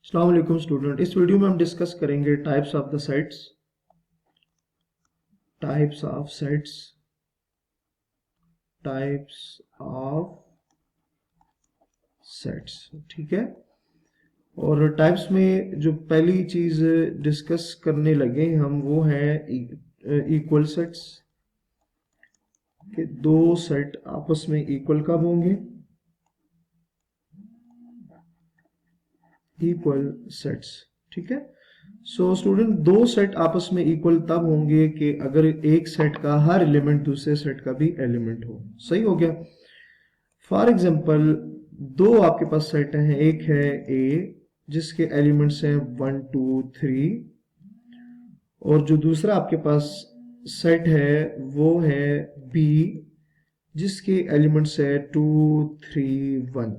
अस्सलाम वालेकुम स्टूडेंट। इस वीडियो में हम डिस्कस करेंगे types of the sets. Types of sets types of sets ठीक है। और टाइप्स में जो पहली चीज डिस्कस करने लगे हम वो है इक्वल सेट्स के दो सेट आपस में इक्वल कब होंगे। इक्वल सेट्स ठीक है। सो स्टूडेंट दो सेट आपस में इक्वल तब होंगे कि अगर एक सेट का हर एलिमेंट दूसरे सेट का भी एलिमेंट हो। सही हो गया। फॉर एग्जांपल दो आपके पास सेट हैं, एक है ए जिसके एलिमेंट्स हैं 1 2 3 और जो दूसरा आपके पास सेट है वो है बी जिसके एलिमेंट्स है 2 3 1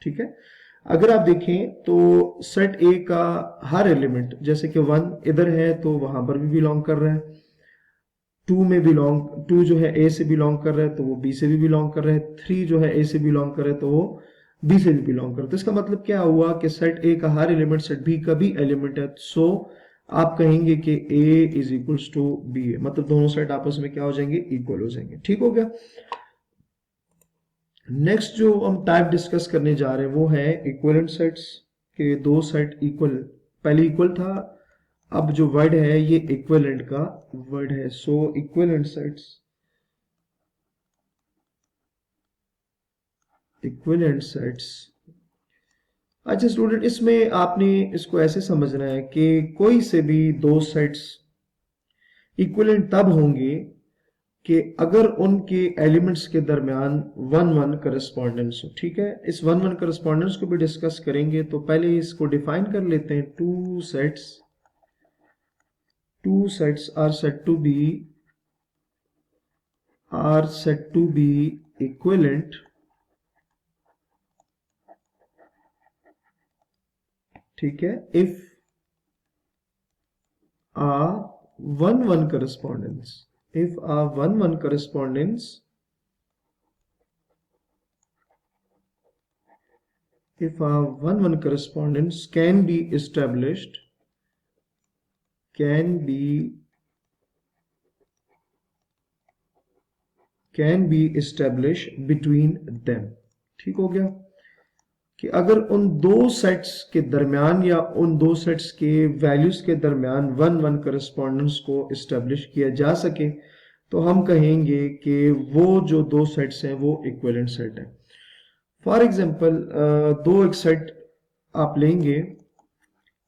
ठीक है। अगर आप देखें तो सेट ए का हर एलिमेंट जैसे कि 1 इधर है तो वहां पर भी बिलोंग कर रहा है, 2 जो है ए से बिलोंग कर रहा है तो वो बी से भी बिलोंग कर रहा है, 3 जो है ए से बिलोंग कर रहा है तो वो बी से भी बिलोंग कर रहा है। तो इसका मतलब क्या हुआ कि सेट ए का हर एलिमेंट सेट बी का भी एलिमेंट है। सो आप कहेंगे कि ए इज इक्वल्स टू बी है, मतलब दोनों सेट आपस में क्या हो जाएंगे, इक्वल हो जाएंगे। ठीक हो गया। नेक्स्ट जो हम टाइप डिस्कस करने जा रहे हैं वो है इक्विवेलेंट सेट्स के दो सेट इक्वल। पहले इक्वल था, अब जो वर्ड है ये इक्विवेलेंट का वर्ड है। सो इक्विवेलेंट सेट्स, इक्विवेलेंट सेट्स। अच्छा स्टूडेंट, इसमें आपने इसको ऐसे समझना है कि कोई से भी दो सेट्स इक्विवेलेंट तब होंगे कि अगर उनके एलिमेंट्स के दरमियान 1 1 करस्पॉन्डेंस हो। ठीक है, इस 1 1 करस्पॉन्डेंस को भी डिस्कस करेंगे। तो पहले इसको डिफाइन कर लेते हैं। Two sets are set to be equivalent. ठीक है, if a 1 1 correspondence, if a 1 1 correspondence if a 1 1 correspondence can be established between them। ठीक हो गया कि अगर उन दो सेट्स के दरमियान या उन दो सेट्स के वैल्यूज के दरमियान 1 1 करस्पॉन्डेंस को एस्टेब्लिश किया जा सके तो हम कहेंगे कि वो जो दो सेट्स हैं वो इक्विवेलेंट सेट है। फॉर एग्जांपल दो एक सेट आप लेंगे,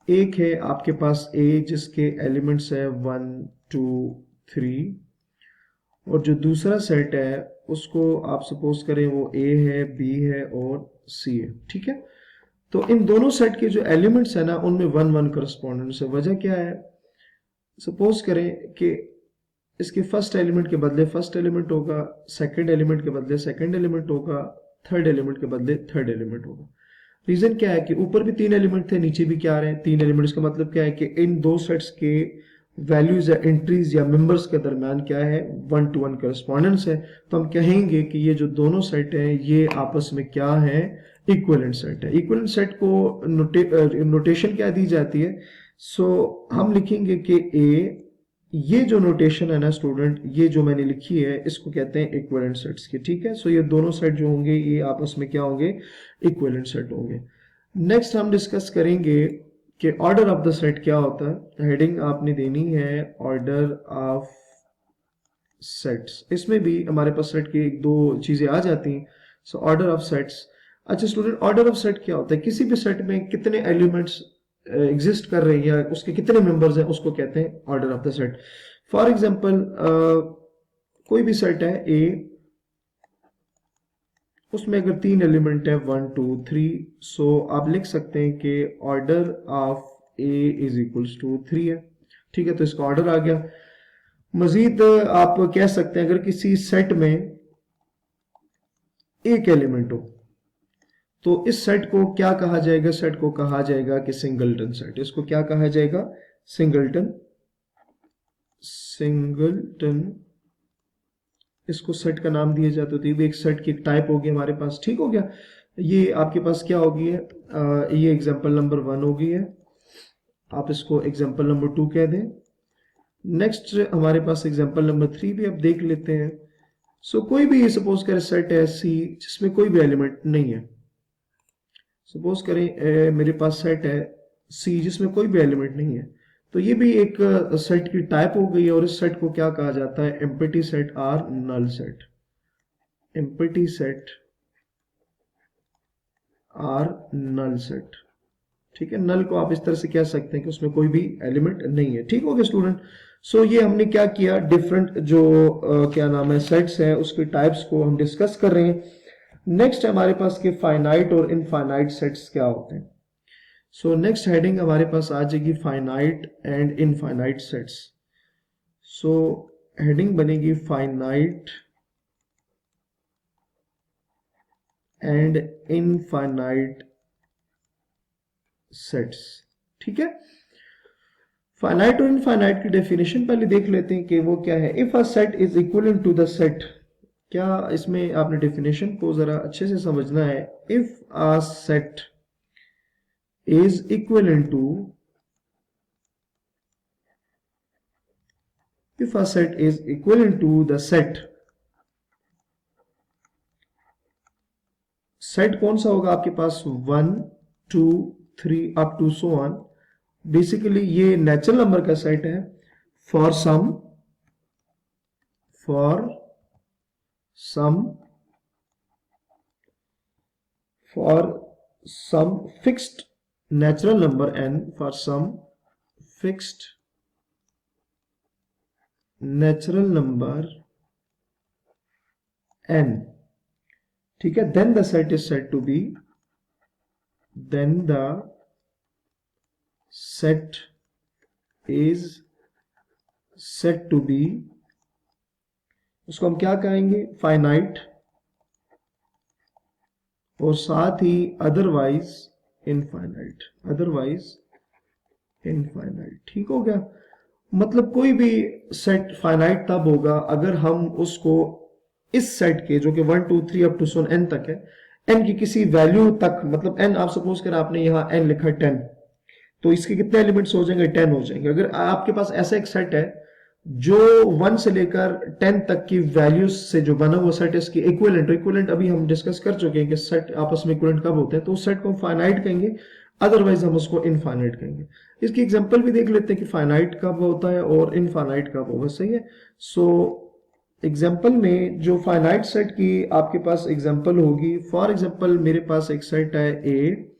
एक है आपके पास ए जिसके एलिमेंट्स है 1 2 3 और जो दूसरा सेट है उसको आप सपोज करें वो ए है, बी है और सी है। ठीक है, तो इन दोनों सेट के जो एलिमेंट्स है ना उनमें 1 1 करस्पॉन्डेंस है। वजह क्या है, सपोज करें कि इसके फर्स्ट एलिमेंट के बदले फर्स्ट एलिमेंट होगा, सेकंड एलिमेंट के बदले सेकंड एलिमेंट होगा, थर्ड एलिमेंट के बदले थर्ड एलिमेंट होगा। रीजन क्या है कि ऊपर भी 3 एलिमेंट थे, नीचे भी क्या आ रहे हैं 3 एलिमेंट। इसका मतलब क्या है कि इन दो सेट्स के वैल्यूज या एंट्रीज या मेंबर्स के दरमियान क्या है, 1 to 1 करस्पॉन्डेंस है। तो हम कहेंगे कि ये जो दोनों सेट हैं ये आपस में क्या है, इक्विवेलेंट सेट है। इक्विवेलेंट सेट को नोटेशन क्या दी जाती है। सो हम लिखेंगे कि ए, ये जो नोटेशन है ना स्टूडेंट, ये जो मैंने लिखी है इसको कहते हैं इक्विवेलेंट सेट्स की। ठीक है, सो ये दोनों सेट जो होंगे ये आपस में क्या होंगे, इक्विवेलेंट सेट होंगे। नेक्स्ट हम डिस्कस करेंगे कि ऑर्डर ऑफ द सेट क्या होता है। हेडिंग आपने देनी है ऑर्डर ऑफ सेट्स। इसमें भी हमारे पास सेट की एक दो चीजें आ जाती हैं। So order of sets. अच्छा स्टूडेंट, ऑर्डर ऑफ सेट क्या होता है, किसी भी सेट में कितने एलिमेंट्स एग्जिस्ट कर रहे हैं या उसके कितने मेंबर्स हैं उसको कहते हैं order of the set. For example कोई भी सेट है ए, उसमें अगर 3 एलिमेंट है 1 2 3, सो आप लिख सकते हैं कि order of A is equals to 3 है। ठीक है, तो इसका ऑर्डर आ गया। मजीद आप कह सकते हैं अगर किसी सेट में एक एलिमेंट हो तो इस सेट को क्या कहा जाएगा, सेट को कहा जाएगा कि सिंगलटन सेट। इसको क्या कहा जाएगा, सिंगलटन इसको सेट का नाम दिया जाता है। तो ये भी एक सेट की टाइप होगी हमारे पास। ठीक हो गया। ये आपके पास क्या होगी है, ये एग्जांपल नंबर 1 हो गई है, आप इसको एग्जांपल नंबर 2 कह दें। नेक्स्ट हमारे पास एग्जांपल नंबर 3 भी अब देख लेते हैं। सो कोई भी सपोज करें सेट है सी जिसमें कोई भी एलिमेंट नहीं है। सपोज करें मेरे पास सेट है सी जिसमें कोई भी एलिमेंट नहीं है, तो ये भी एक सेट की टाइप हो गई है, और इस सेट को क्या कहा जाता है, empty set or null set. Empty set or null set, ठीक है। नल को आप इस तरह से कह सकते हैं कि उसमें कोई भी एलिमेंट नहीं है। ठीक हो गया स्टूडेंट। सो ये हमने क्या किया, डिफरेंट जो क्या नाम है सेट्स है उसके टाइप्स को हम डिस्कस कर रहे हैं। नेक्स्ट हमारे पास के फाइनाइट और इनफाइनाइट सेट्स क्या होते हैं। सो नेक्स्ट हेडिंग हमारे पास आ जाएगी finite and infinite sets. So heading बनेगी फाइनाइट एंड इनफाइनाइट सेट्स, ठीक है। फाइनाइट और इनफाइनाइट की डेफिनेशन पहले देख लेते हैं कि वो क्या है। If a set is equal to the set, क्या इसमें आपने डेफिनेशन को जरा अच्छे से समझना है। If a set is equal to, if a set is equal to the set, set कौन सा होगा आपके पास, 1 2 3 up to so on. Basically ये नेचुरल नंबर का सेट है for some fixed natural number n, for some fixed natural number n, ठीक है। Then the set is said to be, then the set is set to be, उसको हम क्या कहेंगे, फाइनाइट, और साथ ही अदरवाइज इनफाइनाइट, अदरवाइज इनफाइनाइट। ठीक हो गया। मतलब कोई भी सेट फाइनाइट तब होगा अगर हम उसको इस सेट के जो कि 1 2 3 अप टू सोन n तक है, n की किसी वैल्यू तक, मतलब n आप सपोज कर आपने यहां n लिखा 10, तो इसके कितने एलिमेंट्स हो जाएंगे, 10 हो जाएंगे। अगर आपके पास ऐसा एक सेट है जो 1 से लेकर 10 तक की वैल्यूज से जो बना हुआ सेट है, इसकी इक्विवेलेंट, इक्विवेलेंट अभी हम डिस्कस कर चुके हैं कि सेट आपस में इक्विवेलेंट कब होते हैं, तो उस सेट को हम फाइनाइट कहेंगे, अदरवाइज हम उसको इनफाइनाइट कहेंगे। इसकी एग्जांपल भी देख लेते हैं कि फाइनाइट कब होता है और इनफाइनाइट कब होगा, सही है। सो एग्जांपल में जो फाइनाइट सेट की आपके पास एग्जांपल होगी, फॉर एग्जांपल मेरे पास एक सेट है ए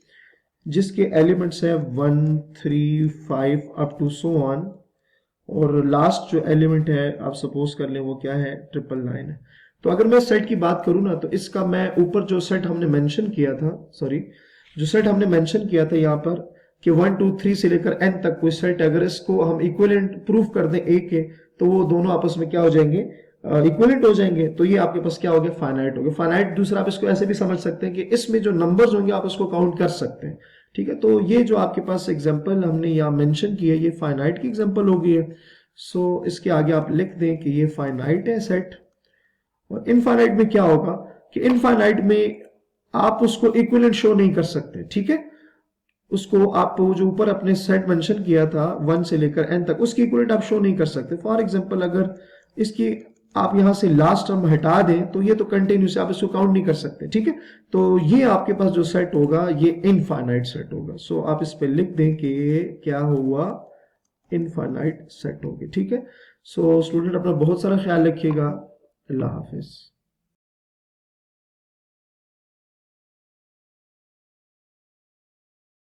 जिसके एलिमेंट्स है 1 3 5 अप टू सो ऑन, और लास्ट जो एलिमेंट है आप सपोज कर लें वो क्या है, 999 है। तो अगर मैं सेट की बात करूं ना, तो इसका मैं ऊपर जो सेट हमने मेंशन किया था, सॉरी जो सेट हमने मेंशन किया था यहाँ पर कि 1 2 3 से लेकर n तक कोई सेट, अगर इसको हम इक्विवेलेंट प्रूफ कर दें a के, तो वो दोनों आपस में क्या हो जाएंगे, इक्विवेलेंट हो जाएंगे। तो ये आपके पास क्या हो गया, फाइनाइट हो गया। फाइनाइट दूसरा आप इसको ऐसे भी समझ सकते हैं कि इसमें जो नंबर्स होंगे आप उसको काउंट कर सकते हैं, ठीक है। तो ये जो आपके पास एग्जांपल हमने यहाँ मेंशन की है, ये फाइनाइट की एग्जांपल हो गई है। सो इसके आगे आप लिख दें कि ये फाइनाइट है सेट। और इनफाइनाइट में क्या होगा कि इनफाइनाइट में आप उसको इक्विवेलेंट शो नहीं कर सकते, ठीक है। उसको आप जो ऊपर अपने सेट मेंशन किया था 1 से लेकर n तक, उसकी इक्विवेलेंट आप शो नहीं कर सकते। फॉर एग्जांपल अगर इसकी आप यहां से लास्ट टर्म हटा दें तो ये तो कंटिन्यूस, आप इसको काउंट नहीं कर सकते, ठीक है। तो ये आपके पास जो सेट होगा ये इनफाइनाइट सेट होगा। सो आप इस पे लिख दें कि ये क्या हुआ, इनफाइनाइट सेट होगी, ठीक है। सो स्टूडेंट अपना बहुत सारा ख्याल रखिएगा। अल्लाह हाफिज।